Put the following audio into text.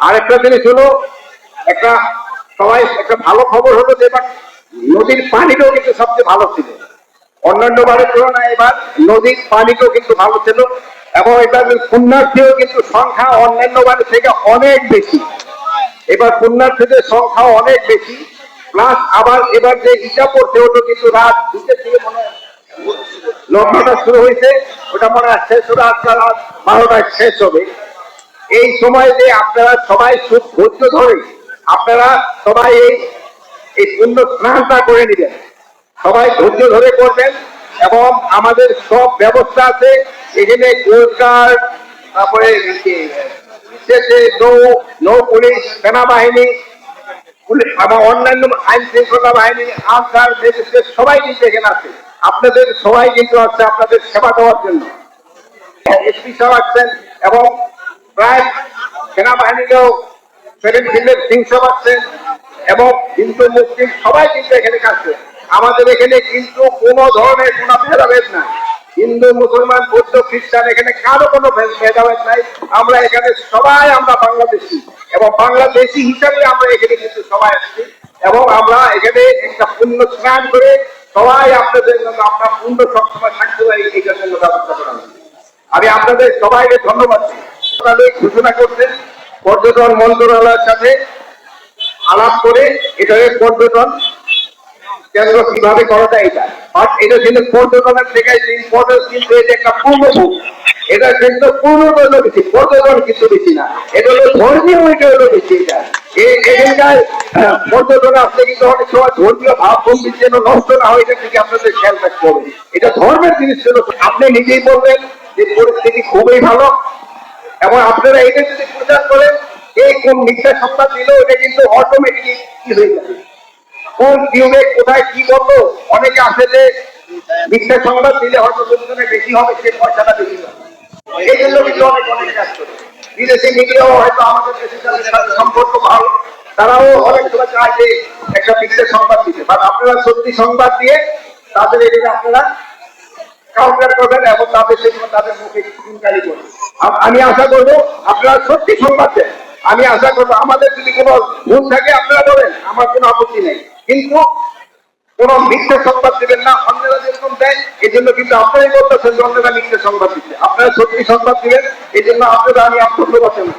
আরেকটা জিনিস হলো, একটা সবাই একটা ভালো খবর হলো যে এবার নদীর পানিটাও কিন্তু সবচেয়ে ভালো ছিল। অন্যান্য বারের তুলনায় এবার নদীর পানিটাও কিন্তু ভালো ছিল, এবং এবার পুণ্যার্থীও কিন্তু সংখ্যা অন্যান্য বারের থেকে অনেক বেশি। এবার পুণ্যার্থীদের সংখ্যা অনেক বেশি, প্লাস আবার এবার যে ইটা পড়তে হতো কিন্তু রাত 2টা থেকে মনে হয় লগ্নটা শুরু হয়েছে, ওটা মনে হয় শেষ হবে আজকাল রাত 12টায় শেষ হবে। এই সময় যে আপনারা সবাই খুব ধৈর্য ধরে আপনারা সবাই এই পুণ্য স্নানটা করে নিবেন, সবাই ধৈর্য ধরে করবেন। এবং আমাদের সব ব্যবস্থা আছে এখানে, কোস্ট গার্ড, তারপরে নৌ পুলিশ, সেনাবাহিনী, এবং অন্যান্য আইন শৃঙ্খলা বাহিনী, আনসার, ম্যাজিস্ট্রেট সবাই কিন্তু এখানে আছে। আপনাদের সবাই কিন্তু আছে আপনাদের সেবা দেওয়ার জন্য। এসপি সাহেব আসছেন, এবং প্রায় সেনাবাহিনীকেও 7 ফিল্ডের সিং সাহেব আসছেন, এবং হিন্দু মুসলিম সবাই কিন্তু এখানে কাছে। আমাদের এখানে কিন্তু কোনো ধরনের কোনো ভেদাভেদ নাই। হিন্দু, মুসলমান, বৌদ্ধ, খ্রিস্টান, এখানে কারো কোনো ভেদাভেদ নাই। আমরা এখানে সবাই আমরা বাংলাদেশি, এবং বাংলাদেশি হিসাবে আমরা এখানে কিন্তু সবাই আসছি, এবং আমরা এখানে একটা পুণ্য স্নান করে সবাই আপনাদের জন্য আমরা পুণ্য সবসময় থাকতে পারি, এইটার জন্য ব্যবস্থা করা হয়েছে। আমি আপনাদের সবাইকে ধন্যবাদ ঘোষণা করছেন পর্যটন মন্ত্রণালয়ের সাথে আলাপ করে এটাকে পর্যটন কেন্দ্র কিভাবে করা যায় এটা। আর এটা কিন্তু পর্যটনের থেকে ইম্পর্টেন্স কিন্তু এটা একটা পূর্ণভূমি, এটা কিন্তু পূর্ণতল বেশি, পর্যটন কিন্তু বেশি না, এটা হলো ধর্মীয়, এটা হলো বেশি। এটা এখানকার পর্যটনে আসলে কিন্তু অনেক সময় ধর্মীয় ভাবভঙ্গি যেন নষ্ট না হয়, এটা থেকে আপনাদের খেয়াল রাখতে হবে। এটা ধর্মের জিনিস ছিল। আপনি নিজেই বলবেন যে পরিস্থিতি খুবই ভালো, এবং আপনারা এটা যদি প্রচার করেন, এই কোন মিথ্যা সংবাদ দিল এটা কিন্তু অটোমেটিক কি হয়ে যাবে, কোন টিউবে কোথায় কি বলবো। অনেকে আসে যে মিথ্যা সংবাদ দিলে হয়তো লোকজনের বেশি হবে, সে পয়সাটা বেশি হবে, এই জন্য কিন্তু অনেক কাজ করে। বিদেশি মিডিয়াও হয়তো আমাদের দেশের সাথে সম্পর্ক ভালো, তারাও অনেক সময় চায় যে একটা মিথ্যা সংবাদ দিতে, বাট আপনারা সত্যি সংবাদ দিয়ে তাদের এখানে আপনারা কাউন্টার করবেন, এবং তাদের সেগুলো তাদের মুখে ইনকারি করবেন। আমি আশা করবো আপনারা সত্যি সংবাদ দেন। আমি আশা করবো আমাদের যদি কোনো ভুল থাকে আপনারা বলেন, আমার কোনো আপত্তি নেই, কিন্তু কোন মিথ্যে সংবাদ দিবেন না। অন্যরা যেরকম দেয় এই জন্য কিন্তু আপনারাই বলতেছেন যে অন্যরা মিথ্যে সংবাদ দিচ্ছে, আপনারা সত্যি সংবাদ দিবেন, এই জন্য আপনারা আমি ধন্যবাদ জানাই।